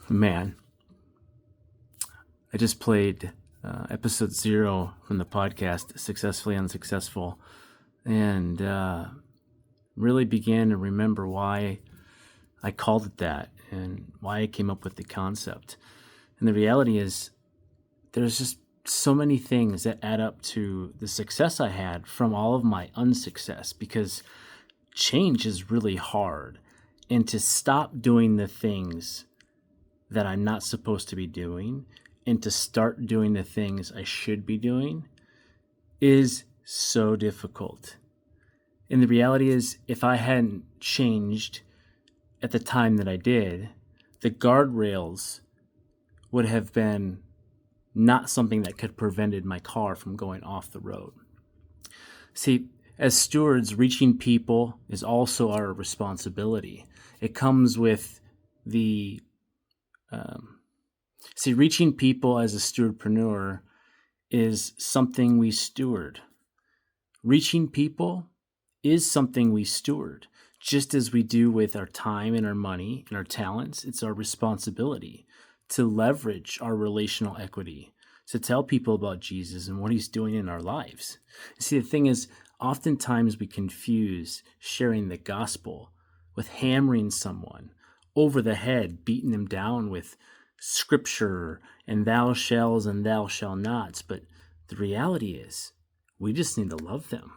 Man, I just played episode 0 from the podcast, Successfully Unsuccessful, and really began to remember why I called it that and why I came up with the concept. And the reality is, there's just so many things that add up to the success I had from all of my unsuccess, because change is really hard. And to stop doing the things that I'm not supposed to be doing and to start doing the things I should be doing is so difficult. And the reality is, if I hadn't changed at the time that I did, the guardrails would have been not something that could have prevented my car from going off the road. See, as stewards, reaching people is also our responsibility. It comes with the reaching people as a stewardpreneur is something we steward. Reaching people is something we steward. Just as we do with our time and our money and our talents, it's our responsibility to leverage our relational equity, to tell people about Jesus and what he's doing in our lives. See, the thing is, oftentimes we confuse sharing the gospel with hammering someone over the head, beating them down with scripture and thou shalls and thou shall nots. But the reality is, we just need to love them.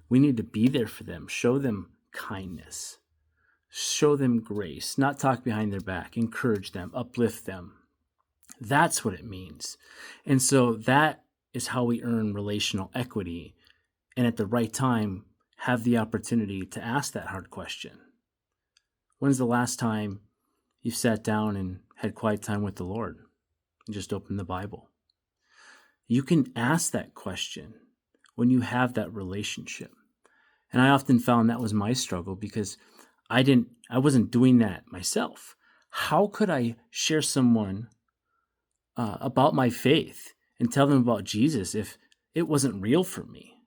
We need to be there for them, show them kindness, show them grace, not talk behind their back, encourage them, uplift them. That's what it means. And so that is how we earn relational equity, and at the right time have the opportunity to ask that hard question. When's the last time you've sat down and had quiet time with the Lord and just opened the Bible? You can ask that question when you have that relationship. And I often found that was my struggle, because I wasn't doing that myself. How could I share someone about my faith and tell them about Jesus if it wasn't real for me?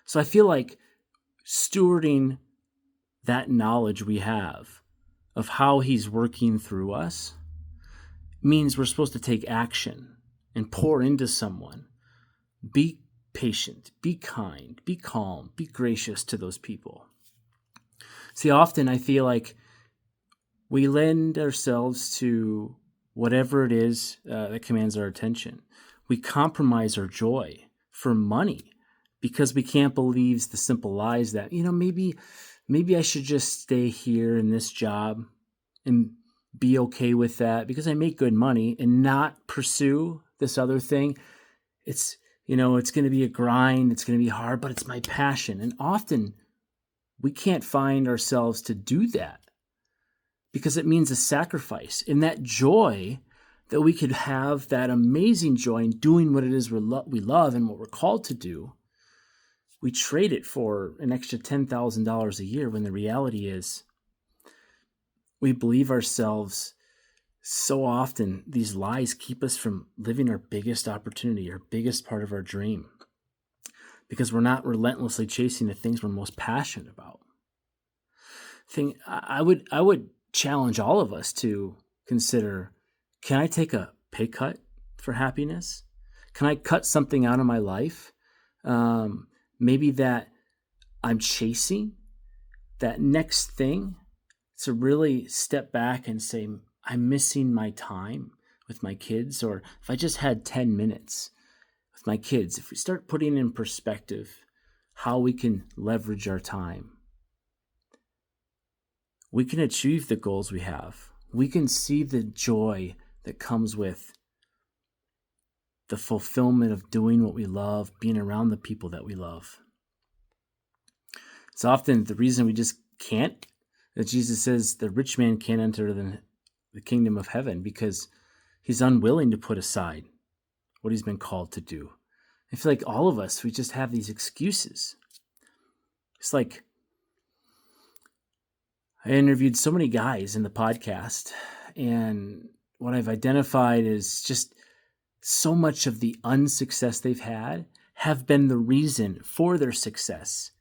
So I feel like stewarding that knowledge we have of how he's working through us means we're supposed to take action and pour into someone. Be patient, be kind, be calm, be gracious to those people. See, often I feel like we lend ourselves to whatever it is that commands our attention. We compromise our joy for money because we can't believe the simple lies that, maybe I should just stay here in this job and be okay with that because I make good money and not pursue this other thing. It's going to be a grind. It's going to be hard, but it's my passion. And often we can't find ourselves to do that because it means a sacrifice. And that joy that we could have, that amazing joy in doing what it is we love and what we're called to do, we trade it for an extra $10,000 a year, when the reality is we believe ourselves so often. These lies keep us from living our biggest opportunity, our biggest part of our dream, because we're not relentlessly chasing the things we're most passionate about. I would challenge all of us to consider, can I take a pay cut for happiness? Can I cut something out of my life? Maybe that I'm chasing, that next thing, to really step back and say, I'm missing my time with my kids. Or if I just had 10 minutes with my kids, if we start putting in perspective how we can leverage our time, we can achieve the goals we have. We can see the joy that comes with the fulfillment of doing what we love, being around the people that we love. It's often the reason we just can't, that Jesus says the rich man can't enter the kingdom of heaven, because he's unwilling to put aside what he's been called to do. I feel like all of us, we just have these excuses. It's like, I interviewed so many guys in the podcast, and what I've identified is just so much of the unsuccess they've had have been the reason for their success.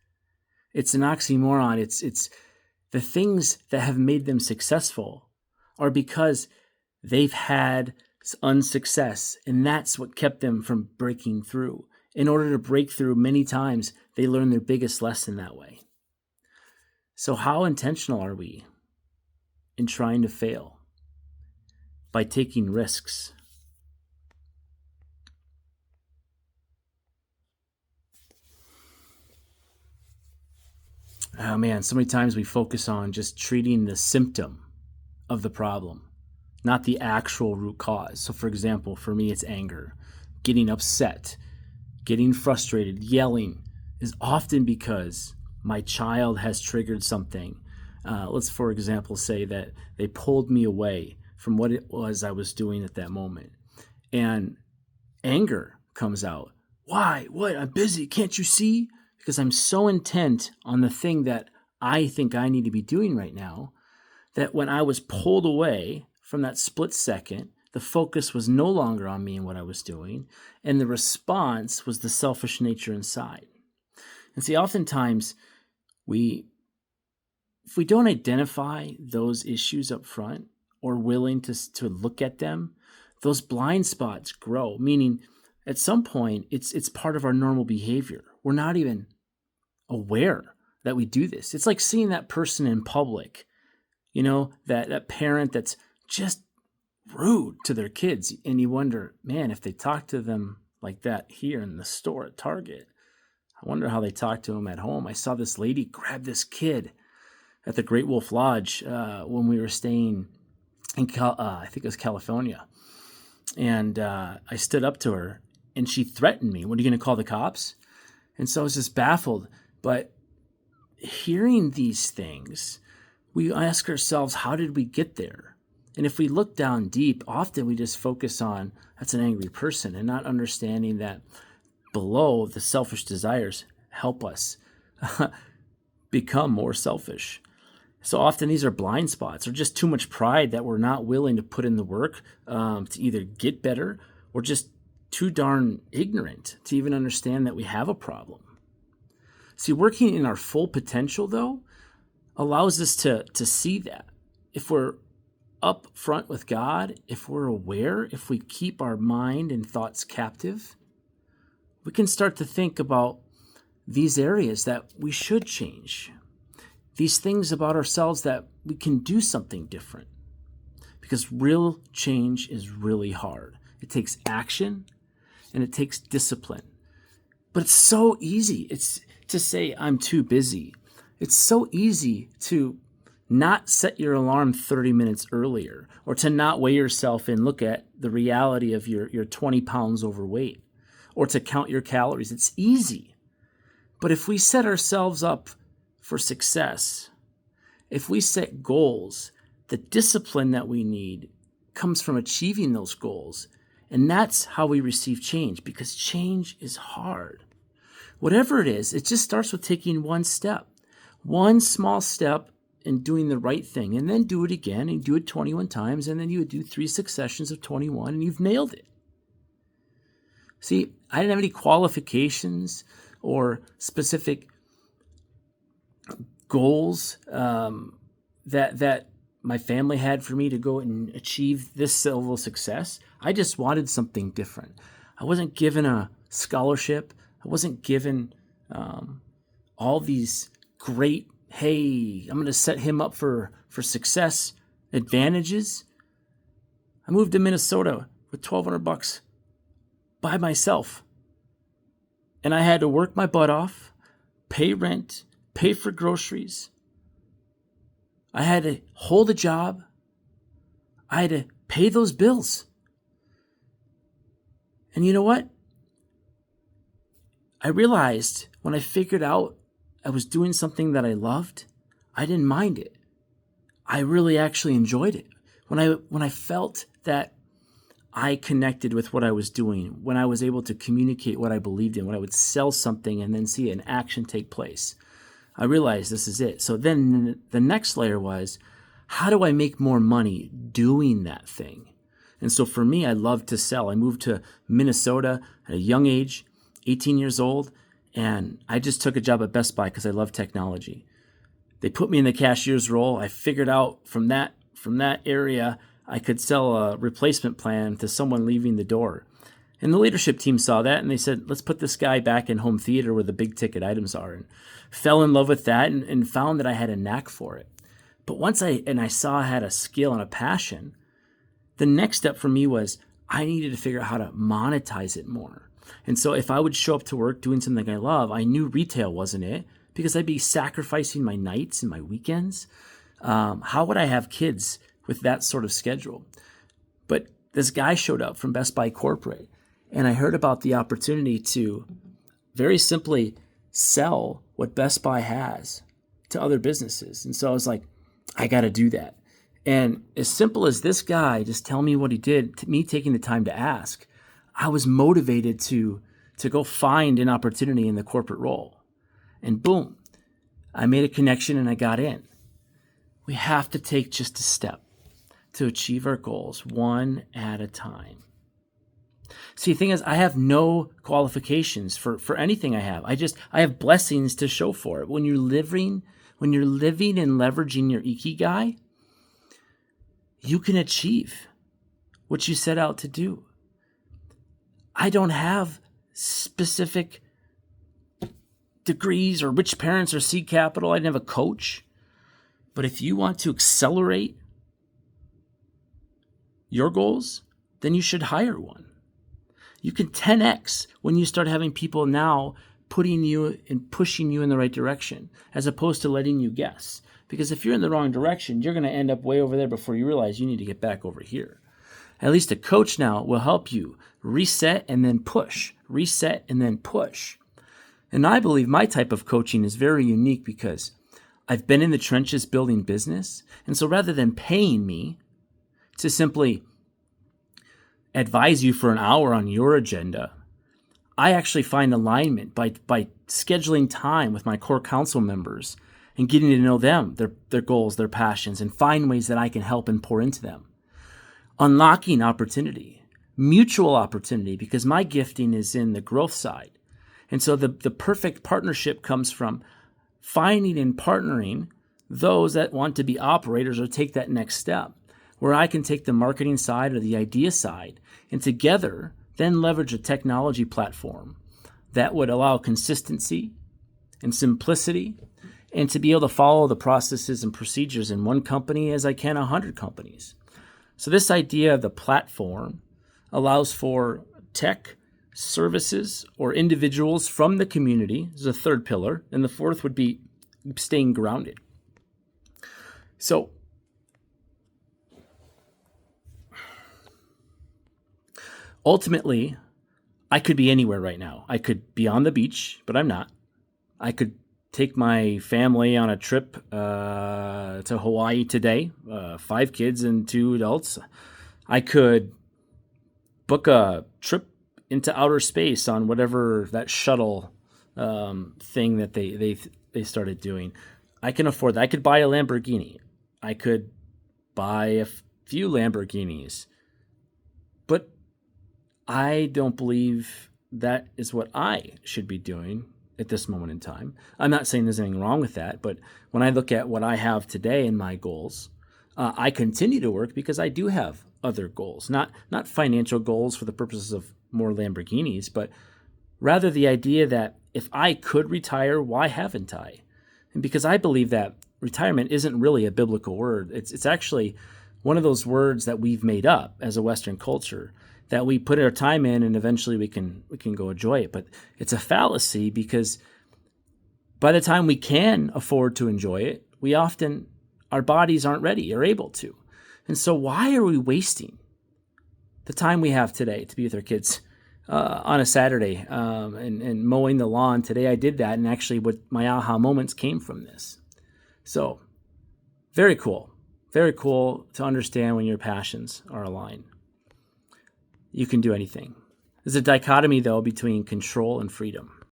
It's an oxymoron. It's the things that have made them successful are because they've had unsuccess, and that's what kept them from breaking through. In order to break through, many times they learn their biggest lesson that way. So how intentional are we in trying to fail? By taking risks. Oh man, so many times we focus on just treating the symptom of the problem, not the actual root cause. So for example, for me, it's anger. Getting upset, getting frustrated, yelling is often because my child has triggered something. Let's, for example, say that they pulled me away from what it was I was doing at that moment. And anger comes out. Why? What? I'm busy. Can't you see? Because I'm so intent on the thing that I think I need to be doing right now that when I was pulled away from that split second, the focus was no longer on me and what I was doing, and the response was the selfish nature inside. And see, oftentimes, if we don't identify those issues up front or willing to look at them, those blind spots grow, meaning at some point it's part of our normal behavior. We're not even aware that we do this. It's like seeing that person in public, that parent that's just rude to their kids, and you wonder, man, if they talk to them like that here in the store at Target, I wonder how they talk to them at home. I saw this lady grab this kid at the Great Wolf Lodge when we were staying in I think it was California, and I stood up to her and she threatened me. What, are you going to call the cops? And so I was just baffled. But hearing these things, we ask ourselves, how did we get there? And if we look down deep, often we just focus on that's an angry person and not understanding that below the selfish desires help us become more selfish. So often these are blind spots or just too much pride that we're not willing to put in the work to either get better or just too darn ignorant to even understand that we have a problem. See, working in our full potential, though, allows us to see that. If we're up front with God, if we're aware, if we keep our mind and thoughts captive, we can start to think about these areas that we should change. These things about ourselves that we can do something different. Because real change is really hard. It takes action and it takes discipline. But it's so easy. It's to say, I'm too busy. It's so easy to not set your alarm 30 minutes earlier or to not weigh yourself and look at the reality of your 20 pounds overweight or to count your calories. It's easy. But if we set ourselves up for success, if we set goals, the discipline that we need comes from achieving those goals. And that's how we receive change, because change is hard. Whatever it is, it just starts with taking one step, one small step in doing the right thing, and then do it again and do it 21 times, and then you would do 3 successions of 21 and you've nailed it. See, I didn't have any qualifications or specific goals that my family had for me to go and achieve this level of success. I just wanted something different. I wasn't given a scholarship. I wasn't given all these great, hey, I'm going to set him up for success advantages. I moved to Minnesota with $1,200 by myself. And I had to work my butt off, pay rent, pay for groceries. I had to hold a job. I had to pay those bills. And you know what? I realized when I figured out I was doing something that I loved, I didn't mind it. I really actually enjoyed it. When I felt that I connected with what I was doing, when I was able to communicate what I believed in, when I would sell something and then see an action take place, I realized this is it. So then the next layer was, how do I make more money doing that thing? And so for me, I love to sell. I moved to Minnesota at a young age, 18 years old, and I just took a job at Best Buy because I love technology. They put me in the cashier's role. I figured out from that area I could sell a replacement plan to someone leaving the door. And the leadership team saw that and they said, let's put this guy back in home theater where the big ticket items are, and fell in love with that and found that I had a knack for it. But once I saw I had a skill and a passion, the next step for me was I needed to figure out how to monetize it more. And so if I would show up to work doing something I love, I knew retail wasn't it, because I'd be sacrificing my nights and my weekends. How would I have kids with that sort of schedule? But this guy showed up from Best Buy Corporate, and I heard about the opportunity to very simply sell what Best Buy has to other businesses. And so I was like, I got to do that. And as simple as this guy just tell me what he did, me taking the time to ask, I was motivated to go find an opportunity in the corporate role. And boom, I made a connection and I got in. We have to take just a step to achieve our goals one at a time. See, the thing is, I have no qualifications for anything I have. I have blessings to show for it. When you're living and leveraging your ikigai, you can achieve what you set out to do. I don't have specific degrees or rich parents or seed capital. I didn't have a coach. But if you want to accelerate your goals, then you should hire one. You can 10x when you start having people now putting you and pushing you in the right direction, as opposed to letting you guess. Because if you're in the wrong direction, you're going to end up way over there before you realize you need to get back over here. At least a coach now will help you reset and then push, reset and then push. And I believe my type of coaching is very unique because I've been in the trenches building business. And so rather than paying me to simply advise you for an hour on your agenda, I actually find alignment by scheduling time with my core council members and getting to know them, their goals, their passions, and find ways that I can help and pour into them. Unlocking opportunity, mutual opportunity, because my gifting is in the growth side. And so the perfect partnership comes from finding and partnering those that want to be operators or take that next step, where I can take the marketing side or the idea side and together then leverage a technology platform that would allow consistency and simplicity and to be able to follow the processes and procedures in one company as I can 100 companies. So this idea of the platform allows for tech, services, or individuals from the community. This is a third pillar. And the fourth would be staying grounded. So ultimately, I could be anywhere right now. I could be on the beach, but I'm not. I could take my family on a trip to Hawaii today, 5 kids and 2 adults. I could book a trip into outer space on whatever that shuttle thing that they started doing. I can afford that. I could buy a Lamborghini. I could buy a few Lamborghinis. But I don't believe that is what I should be doing at this moment in time. I'm not saying there's anything wrong with that, but when I look at what I have today and my goals, I continue to work because I do have other goals, not financial goals for the purposes of more Lamborghinis, but rather the idea that if I could retire, why haven't I? And because I believe that retirement isn't really a biblical word. It's actually one of those words that we've made up as a Western culture that we put our time in and eventually we can go enjoy it. But it's a fallacy because by the time we can afford to enjoy it, our bodies aren't ready or able to. And so why are we wasting the time we have today to be with our kids on a Saturday and mowing the lawn? Today I did that, and actually what my aha moments came from this. So very cool to understand when your passions are aligned. You can do anything. There's a dichotomy, though, between control and freedom.